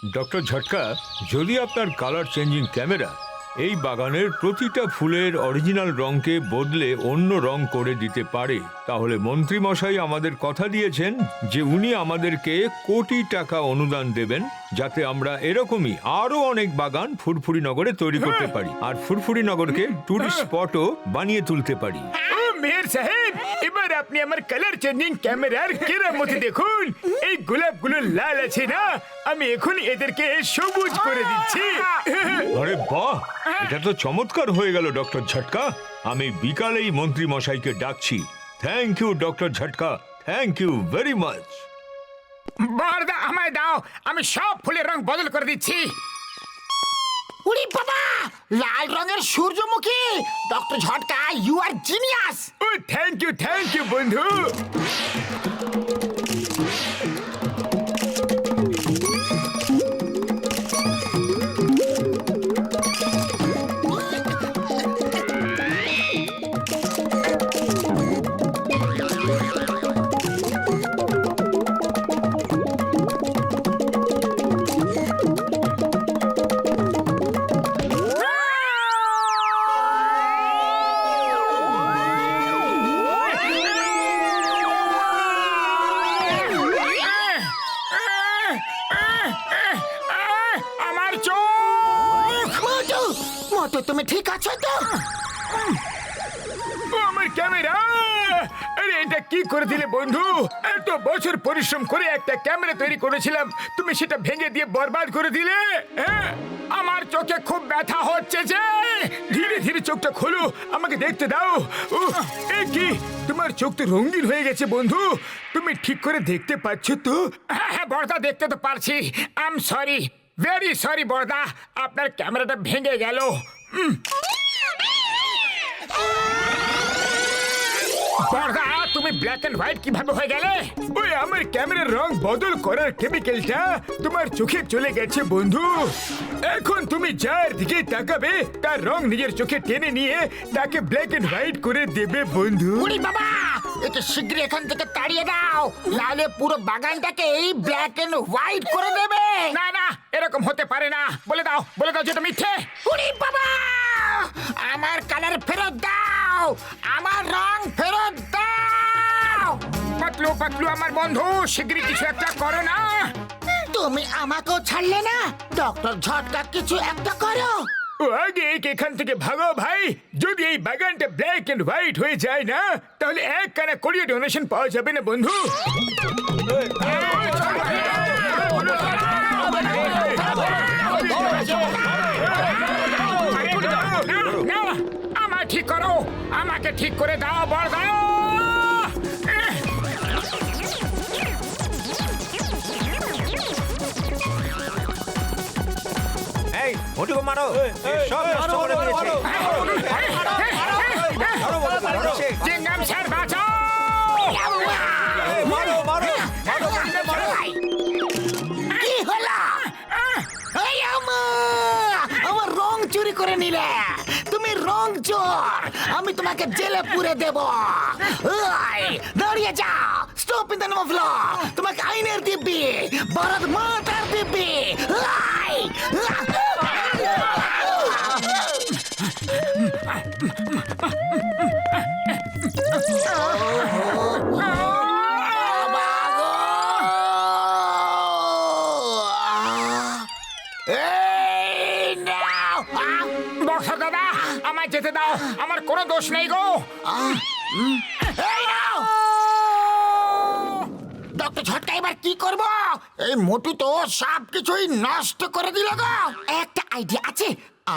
Doctor ঝটকা, যদি আপনার কালার চেঞ্জিং ক্যামেরা এই বাগানের প্রতিটা ফুলের অরিজিনাল রঙকে বদলে অন্য রং করে দিতে পারে, তাহলে মন্ত্রী মশাই আমাদের কথা দিয়েছেন যে উনি আমাদেরকে কোটি টাকা অনুদান দেবেন, যাতে আমরা এরকমই আরো অনেক বাগান ফুরফুরি নগরে তৈরি করতে পারি আর ফুরফুরি নগরকে টুরিস্ট স্পটও বানিয়ে তুলতে পারি। মেয়র সাহেব, এবার আপনি আমার কালার চেঞ্জিং ক্যামেরার কেরামতি দেখুন। এই গোলাপগুলো লাল আছে না, আমি এখন এদেরকে সবুজ করে দিচ্ছি। আরে বাহ, এটা তো চমৎকার হয়ে গেল ডক্টর ঝটকা। আমি বিকালেই মন্ত্রী মশাইকে ডাকছি। Thank you doctor Jhatka, thank you very much. বরদা আমায় দাও, আমি সব ফুলের রং বদল করে দিচ্ছি। উড়ি বাবা, লাল রঙের সূর্যমুখী! Doctor Jhatka, you are genius! Oh thank you বন্ধু। আমার চোখ! মোটু, মোটু, তুমি ঠিক আছো তো? ও আমার ক্যামেরা! আরে এটা কি করে দিলে বন্ধু? এত বছর পরিশ্রম করে একটা ক্যামেরা তৈরি করেছিলাম, তুমি সেটা ভেঙে দিয়ে বরবাদ করে দিলে। হ্যাঁ, আমার চোখে খুব ব্যথা হচ্ছে যে। ধীরে ধীরে চোখটা খোলো, আমাকে দেখতে দাও। এ কি, তোমার চোখ তো রঙিন হয়ে গেছে বন্ধু। তুমি ঠিক করে দেখতে পাচ্ছ তো? হ্যাঁ বড়দা, দেখতে তো পারছি। I am sorry, very sorry বড়দা, আপনার ক্যামেরাটা ভেঙে গেল। বড়দা, তুমি ব্ল্যাক এন্ড হোয়াইট কিভাবে হয়ে গেলে? ওই আমার ক্যামেরার রং বদল করার কেমিক্যালটা তোমার চোখে চলে গেছে বন্ধু। এখন তুমি যার দিকে তাকাবে তার রং নিজের চোখে টেনে নিয়ে তাকে ব্ল্যাক এন্ড হোয়াইট করে দেবে বন্ধু। উড়ি বাবা, একে শীঘ্রই এখান থেকে তাড়িয়ে দাও, নাহলে পুরো বাগানটাকে এই ব্ল্যাক এন্ড হোয়াইট করে দেবে। না না, এরকম হতে পারে না। বলে দাও যেটা মিথ্যে। উড়ি বাবা, আমার কালার ফেরত দাও, আমার রং ফেরত দাও। পাতলু আমার বন্ধু, শীঘ্রই কিছু একটা করো না। তুমি আমাকেও ছাড়লে না, ডক্টর ঝটকা, কিছু একটা করো। ও আগে এখান থেকে ভাগো ভাই। যদি এই বাগানটা ব্ল্যাক এন্ড হোয়াইট হয়ে যায় না, তাহলে এক কানা কোরিয়া ডোনেশন পাওয়া যাবে না বন্ধু। আমাকে ঠিক করো, আমাকে ঠিক করে দাও বড়দা। এই মোটুকে মারো, সব নষ্ট করে দিয়েছে। চিংগাম স্যার বাঁচাও! মারো মারো মারো। কি হলো? এই আমার রং চুরি করে নিলে, তুমি রং চোর, আমি তোমাকে জেলে পুরে দেব। দাঁড়িয়ে যাও, stop in the name of law. তোমাকে আইনের দিব্যি, ভারত মাতার দিব্যি। বক্সার দাদা, আমায় যেতে দাও, আমার কোনো দোষ নেই গো। ডক্টর ঝটকা, এবার কি করব? এই মোটু তো সব কিছুই নষ্ট করে দিল গো। একটা আইডিয়া আছে,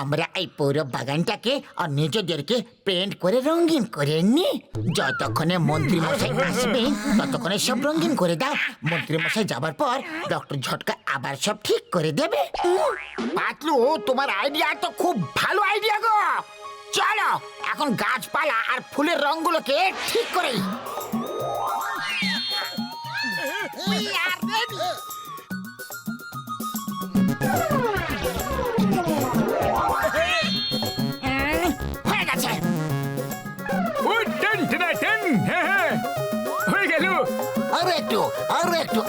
আমরা এই পুরো বাগানটাকে আর নিজেদেরকে পেন্ট করে রঙিন করে নি। যতক্ষণে মন্ত্রী মশাই আসবে ততক্ষণে সব রঙিন করে দাও। মন্ত্রী মশাই যাবার পর ডক্টর ঝটকা আবার সব ঠিক করে দেবে। পাতলু, তোমার আইডিয়া তো খুব ভালো আইডিয়া গো। চলো এখন গাছপালা আর ফুলের রঙগুলোকে ঠিক করি। We are ready. হয়ে গেছে। ও টান টান টান, হ্যাঁ হয়ে গেল। আরো একটু, আরো একটু।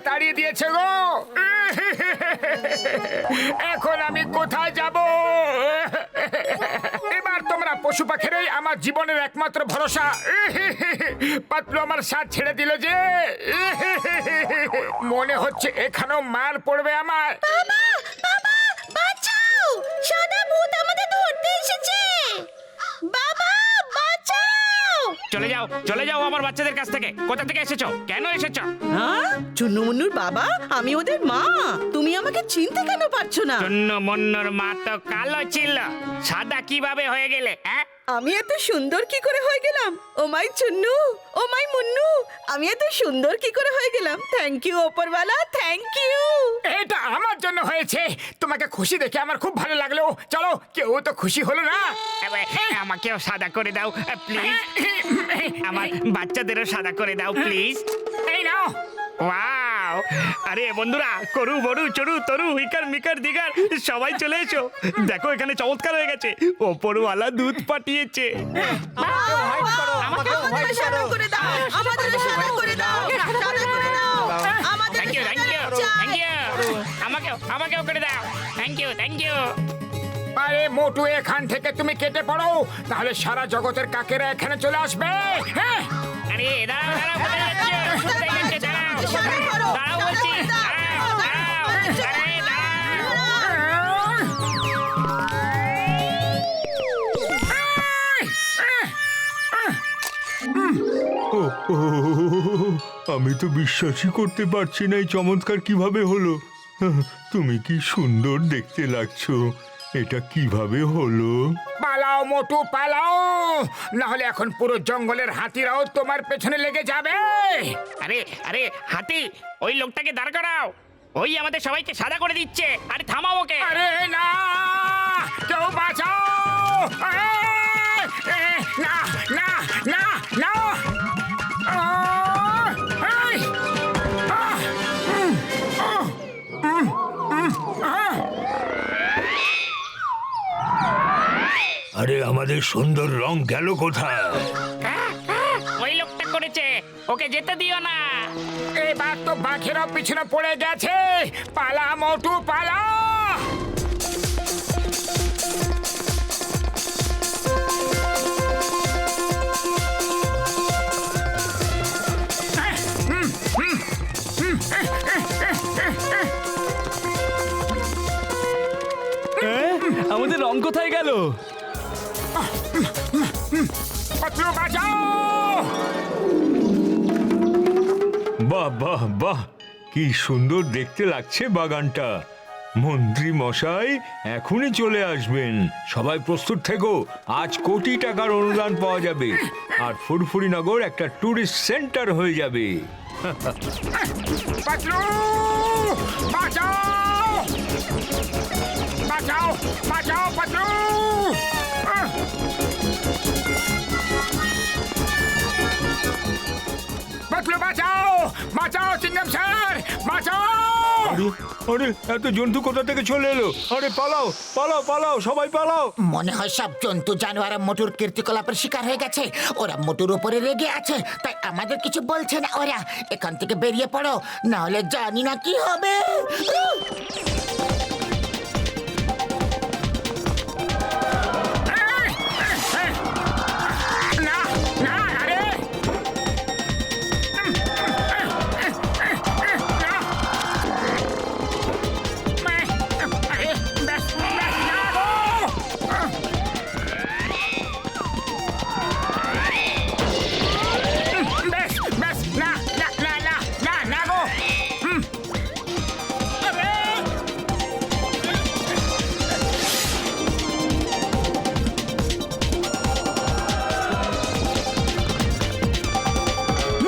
তাড়িয়ে দিয়েছে গো। এখন আমি কোথায় যাব? এবার তোমরা পশু পাখিরাই আমার জীবনের একমাত্র ভরসা। পাতলু আমার সাথ ছেড়ে দিল যে, মনে হচ্ছে এখানেও মার পড়বে আমার। বাবা বাবা বাঁচাও, সাদা ভূত আমাদের ধরতে এসেছে। বাবা বাঁচাও। চলে যাও আমার বাচ্চাদের কাছ থেকে। কোথা থেকে এসেছো? কেন এসেছো? হ্যাঁ চুন্নু মুন্নুর বাবা, আমি ওদের মা। তুমি আমাকে চিনতে কেন পারছো না? চন্ন মন্নর মা তো কালো ছিল, সাদা কিভাবে হয়ে গেলে? হ্যাঁ, আমি এত সুন্দর কি করে হয়ে গেলাম? ও মাই চুন্নু, ও মাই মুন্নু, আমি এত সুন্দর কি করে হয়ে গেলাম? থ্যাংক ইউ ওপরওয়ালা, থ্যাংক ইউ। এটা আমার জন্য হয়েছে। তোমাকে খুশি দেখে আমার খুব ভালো লাগলো। চলো, কেউ তো খুশি হলো না। আমাকেও সাদা করে দাও প্লিজ। আমার বাচ্চাদেরও সাদা করে দাও প্লিজ। এই নাও। ওয়াও! আরে বন্ধুরা, করু বড়ু চড়ু তরু হিকার মিকার দিগার সবাই চলে এসো। দেখো এখানে চমৎকার হয়ে গেছে। ওপরওয়ালা দুধ পাঠিয়েছে। আমাদের সাদা করে দাও, আমাদের সাদা করে দাও, সাদা করে দাও, আমাদের thank you, thank you, thank you. আমাকেও করে দাও। Thank you, thank you. আরে মোটু, এখান থেকে তুমি কেটে পড়ো, তাহলে সারা জগতের কাকেরা এখানে চলে আসবে। হ্যাঁ, আরে দাঁড়াও, কোথায় যাচ্ছ? কোথায় যাচ্ছ? দাঁড়াও বলছি। দাঁড়াও। আরে দাঁড়াও। ও, ও, আমি তো বিশ্বাসই করতে পারছি না এই চমৎকার কিভাবে হলো। তুমি কি সুন্দর দেখতে লাগছো। এটা কিভাবে হলো? পালাও মোটু, পালাও, না হলে এখন পুরো জঙ্গলের হাতিরাও তোমার পেছনে লেগে যাবে। আরে হাতি, ওই লোকটাকে দাঁড় করাও। ওই আমাদের সবাইকে সাদা করে দিচ্ছে। আরে থামাও ওকে। আরে না, কেউ বাঁচাও। না না না না। আরে আমাদের সুন্দর রং গেল কোথায়? ওই লোকটা করেছে, ওকে যেতে দিও না। এবার তো বাঘেরাও পিছনে পড়ে গেছে। পালা মোটু, পালা। আমাদের রং কোথায় গেল? পাতলু, বাঁচাও। বাহ বাহ বাহ, কি সুন্দর দেখতে লাগছে বাগানটা। মন্ত্রী মশাই এখনই চলে আসবেন। সবাই প্রস্তুত থেকো, আজ কোটি টাকার অনুদান পাওয়া যাবে আর ফুরফুরিনগর একটা টুরিস্ট সেন্টার হয়ে যাবে। পাতলু, বাঁচাও, বাঁচাও, বাঁচাও পাতলু। পাতলু, বাঁচাও, বাঁচাও চিংগাম স্যার, বাঁচাও। আরে আরে, এত জন্তু কোথা থেকে চলে এলো? আরে পালাও পালাও পালাও, সবাই পালাও। মনে হয় সব জন্তু জানোয়ার মোটুর কীর্তিকলাপের শিকার হয়ে গেছে। ওরা মোটুর উপরে রেগে আছে, তাই আমাদের কিছু বলছে না। ওরা এখান থেকে বেরিয়ে পড়ো, না হলে জানি না কি হবে। না না, আরে আরে ব্যাস ব্যাস, না গো। ব্যাস ব্যাস, না না না না না না গো। আরে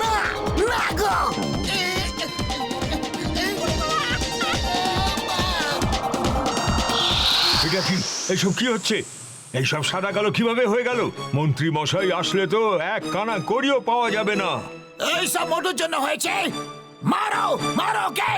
না না গো। এটা কি? এইসব কি হচ্ছে? এইসব সাদা কালো কিভাবে হয়ে গেল? মন্ত্রী মশাই আসলে তো এক কানা করিও পাওয়া যাবে না। এইসব মোটুর জন্য হয়েছে। মারো মারো কে।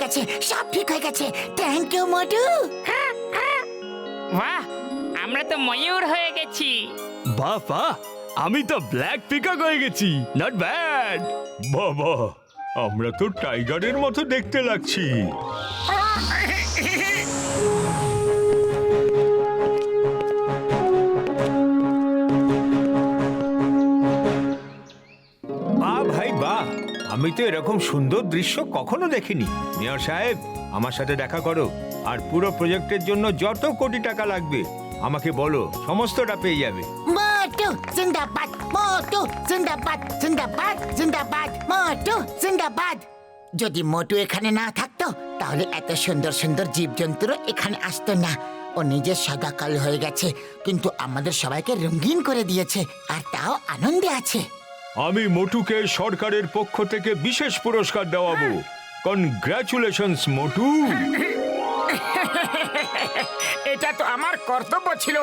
গেছে, সব ঠিক হয়ে গেছে। থ্যাংক ইউ মোটু। বাহ, আমরা তো ময়ূর হয়ে গেছি। বাহ বাহ, আমি তো ব্ল্যাক পিকক হয়ে গেছি, নট ব্যাড। বাবা, আমরা তো টাইগারের মতো দেখতে লাগছি। বাহ ভাই বাহ, আমি তো এরকম সুন্দর দৃশ্য কখনো দেখিনি। মেয়র সাহেব, আমার সাথে দেখা করো, আর পুরো প্রজেক্টের জন্য যত কোটি টাকা লাগবে আমাকে বলো, সমস্তটা পেয়ে যাবে। মোটু জিন্দাবাদ, মোটু জিন্দাবাদ, জিন্দাবাদ জিন্দাবাদ, মোটু জিন্দাবাদ। যদি মোটু এখানে না থাকতো তাহলে এত সুন্দর সুন্দর জীবজন্তুরও এখানে আসতো না। ও নিজে সাদা কালো হয়ে গেছে, কিন্তু আমাদের সবাইকে রঙিন করে দিয়েছে, আর তাও আনন্দে আছে। আমি মোটুকে সরকারের পক্ষ থেকে বিশেষ পুরস্কার দেওয়াবো। কনগ্রাচুলেশনস মোটু। এটা তো আমার কর্তব্য ছিল।